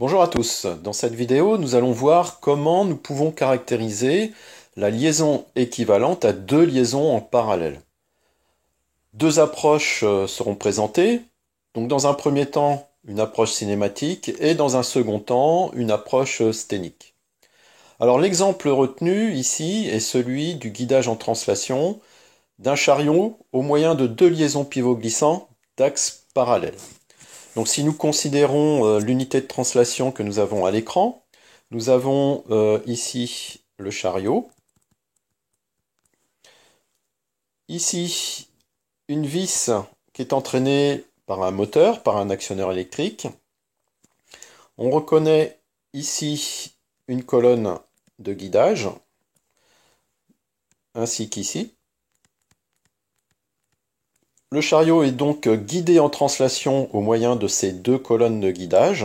Bonjour à tous. Dans cette vidéo, nous allons voir comment nous pouvons caractériser la liaison équivalente à deux liaisons en parallèle. Deux approches seront présentées. Donc dans un premier temps, une approche cinématique et dans un second temps, une approche sténique. Alors l'exemple retenu ici est celui du guidage en translation d'un chariot au moyen de deux liaisons pivots glissants d'axes parallèles. Donc si nous considérons l'unité de translation que nous avons à l'écran, nous avons ici le chariot, ici une vis qui est entraînée par un moteur, par un actionneur électrique. On reconnaît ici une colonne de guidage, ainsi qu'ici. Le chariot est donc guidé en translation au moyen de ces deux colonnes de guidage.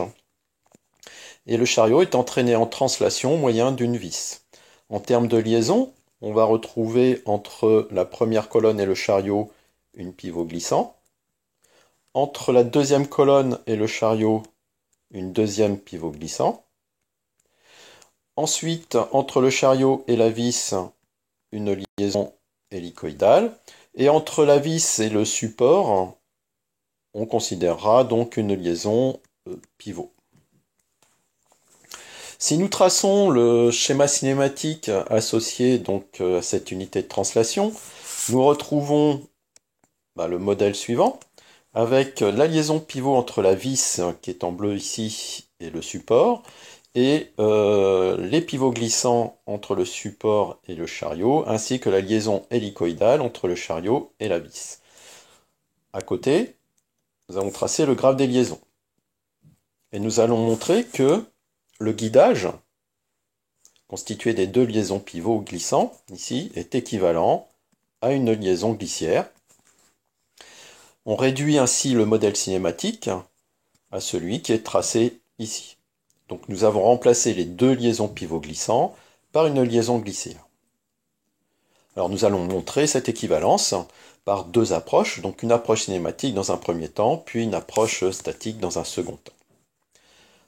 Et le chariot est entraîné en translation au moyen d'une vis. En termes de liaison, on va retrouver entre la première colonne et le chariot une pivot glissant. Entre la deuxième colonne et le chariot, une deuxième pivot glissant. Ensuite, entre le chariot et la vis, une liaison hélicoïdale. Et entre la vis et le support, on considérera donc une liaison pivot. Si nous traçons le schéma cinématique associé donc à cette unité de translation, nous retrouvons le modèle suivant, avec la liaison pivot entre la vis, qui est en bleu ici, et le support, et les pivots glissants entre le support et le chariot, ainsi que la liaison hélicoïdale entre le chariot et la vis. À côté, nous allons tracer le graphe des liaisons. Et nous allons montrer que le guidage, constitué des deux liaisons pivots glissants, ici, est équivalent à une liaison glissière. On réduit ainsi le modèle cinématique à celui qui est tracé ici. Donc nous avons remplacé les deux liaisons pivots glissants par une liaison glissière. Alors nous allons montrer cette équivalence par deux approches, donc une approche cinématique dans un premier temps, puis une approche statique dans un second temps.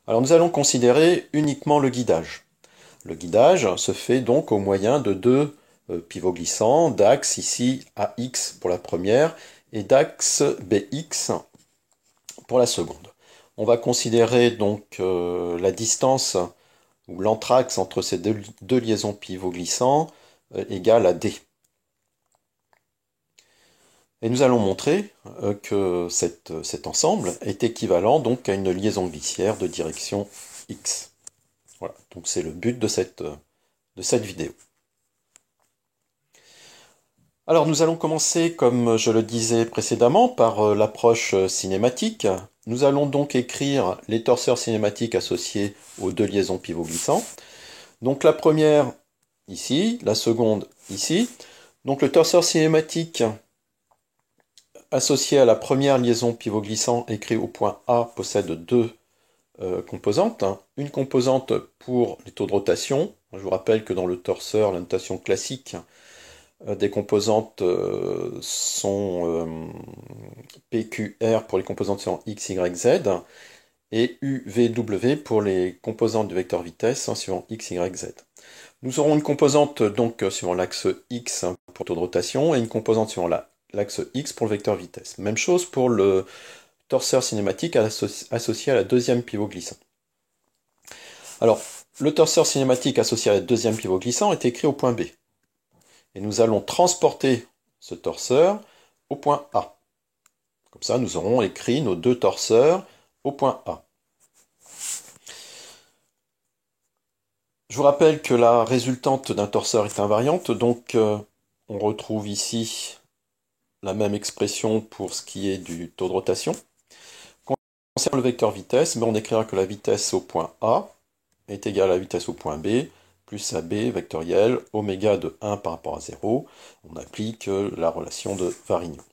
Alors nous allons considérer uniquement le guidage. Le guidage se fait donc au moyen de deux pivots glissants, d'axe ici AX pour la première et d'axe BX pour la seconde. On va considérer donc la distance ou l'entraxe entre ces deux liaisons pivots glissants égale à D. Et nous allons montrer que cet ensemble est équivalent donc à une liaison glissière de direction X. Voilà, donc c'est le but de cette vidéo. Alors nous allons commencer, comme je le disais précédemment, par l'approche cinématique. Nous allons donc écrire les torseurs cinématiques associés aux deux liaisons pivots glissants. Donc la première ici, la seconde ici. Donc le torseur cinématique associé à la première liaison pivot glissant écrit au point A possède deux composantes. Une composante pour les taux de rotation. Je vous rappelle que dans le torseur, la notation classique des composantes sont PQR pour les composantes suivant X, Y, Z et UVW pour les composantes du vecteur vitesse suivant X, Y, Z. Nous aurons une composante donc suivant l'axe X pour le taux de rotation et une composante suivant l'axe X pour le vecteur vitesse. Même chose pour le torseur cinématique associé à la deuxième pivot glissant. Alors, le torseur cinématique associé à la deuxième pivot glissant est écrit au point B. Et nous allons transporter ce torseur au point A. Comme ça, nous aurons écrit nos deux torseurs au point A. Je vous rappelle que la résultante d'un torseur est invariante, donc on retrouve ici la même expression pour ce qui est du taux de rotation. Concernant le vecteur vitesse, on écrira que la vitesse au point A est égale à la vitesse au point B, plus AB vectoriel, oméga de 1 par rapport à 0. On applique la relation de Varignon.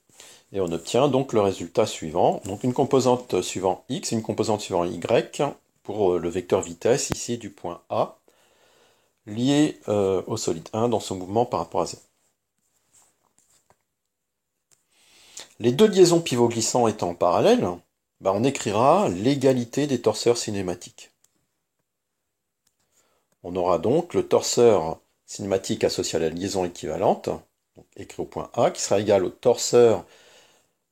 Et on obtient donc le résultat suivant. Donc une composante suivant X, une composante suivant Y, pour le vecteur vitesse ici du point A, lié au solide 1 dans son mouvement par rapport à 0. Les deux liaisons pivot glissants étant en parallèle, on écrira l'égalité des torseurs cinématiques. On aura donc le torseur cinématique associé à la liaison équivalente, donc écrit au point A, qui sera égal au torseur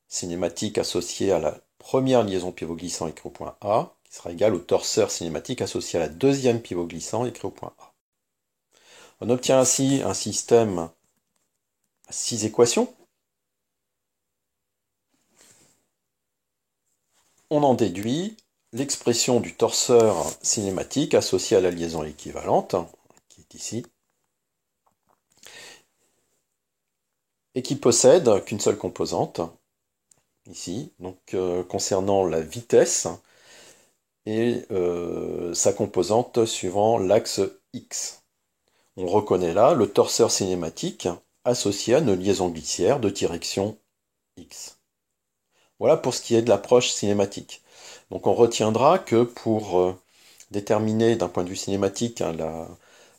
cinématique associé à la première liaison pivot glissant écrit au point A, qui sera égal au torseur cinématique associé à la deuxième pivot glissant écrit au point A. On obtient ainsi un système à 6 équations. On en déduit l'expression du torseur cinématique associé à la liaison équivalente, qui est ici, et qui possède qu'une seule composante, ici, donc concernant la vitesse et sa composante suivant l'axe X. On reconnaît là le torseur cinématique associé à une liaison glissière de direction X. Voilà pour ce qui est de l'approche cinématique. Donc on retiendra que pour déterminer d'un point de vue cinématique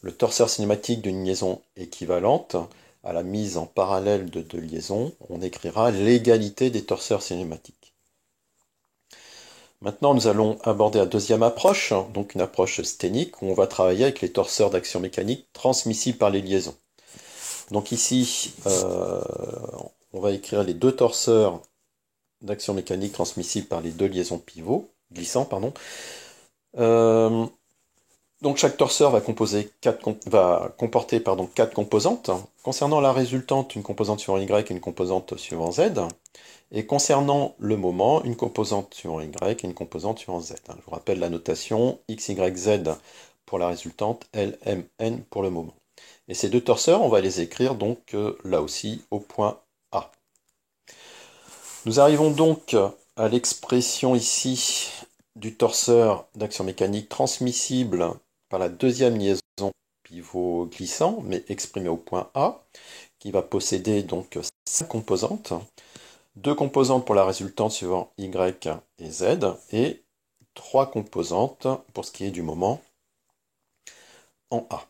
le torseur cinématique d'une liaison équivalente, à la mise en parallèle de deux liaisons, on écrira l'égalité des torseurs cinématiques. Maintenant, nous allons aborder la deuxième approche, donc une approche sténique, où on va travailler avec les torseurs d'action mécanique transmissibles par les liaisons. Donc ici, on va écrire les deux torseurs d'action mécanique transmissibles par les deux liaisons pivots, glissants, pardon. Donc chaque torseur va comporter quatre composantes. Concernant la résultante, une composante suivant Y et une composante suivant Z. Et concernant le moment, une composante suivant Y et une composante suivant Z. Je vous rappelle la notation X, Y, Z pour la résultante, L, M, N pour le moment. Et ces deux torseurs, on va les écrire donc là aussi au point A. Nous arrivons donc à l'expression ici du torseur d'action mécanique transmissible par la deuxième liaison pivot glissant, mais exprimée au point A, qui va posséder donc 5 composantes. 2 composantes pour la résultante suivant Y et Z, et 3 composantes pour ce qui est du moment en A.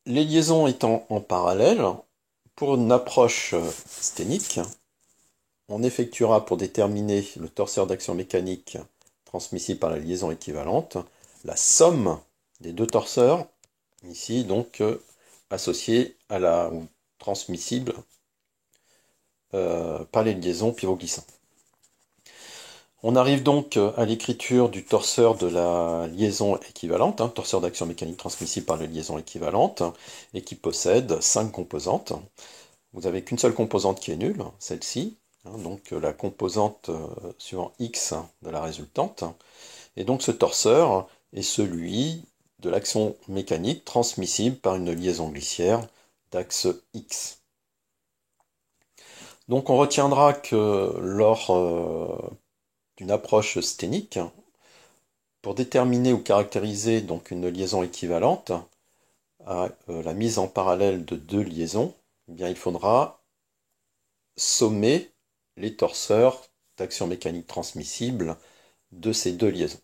Les liaisons étant en parallèle, pour une approche sténique, on effectuera pour déterminer le torseur d'action mécanique transmissible par la liaison équivalente la somme des deux torseurs, ici donc associés à la ou transmissible par les liaisons pivot glissant. On arrive donc à l'écriture du torseur de la liaison équivalente, torseur d'action mécanique transmissible par la liaison équivalente, et qui possède 5 composantes. Vous n'avez qu'une seule composante qui est nulle, celle-ci, donc la composante suivant X de la résultante. Et donc ce torseur est celui de l'action mécanique transmissible par une liaison glissière d'axe X. Donc on retiendra que lors d'une approche sténique, pour déterminer ou caractériser donc une liaison équivalente à la mise en parallèle de deux liaisons, eh bien, il faudra sommer les torseurs d'action mécanique transmissible de ces deux liaisons.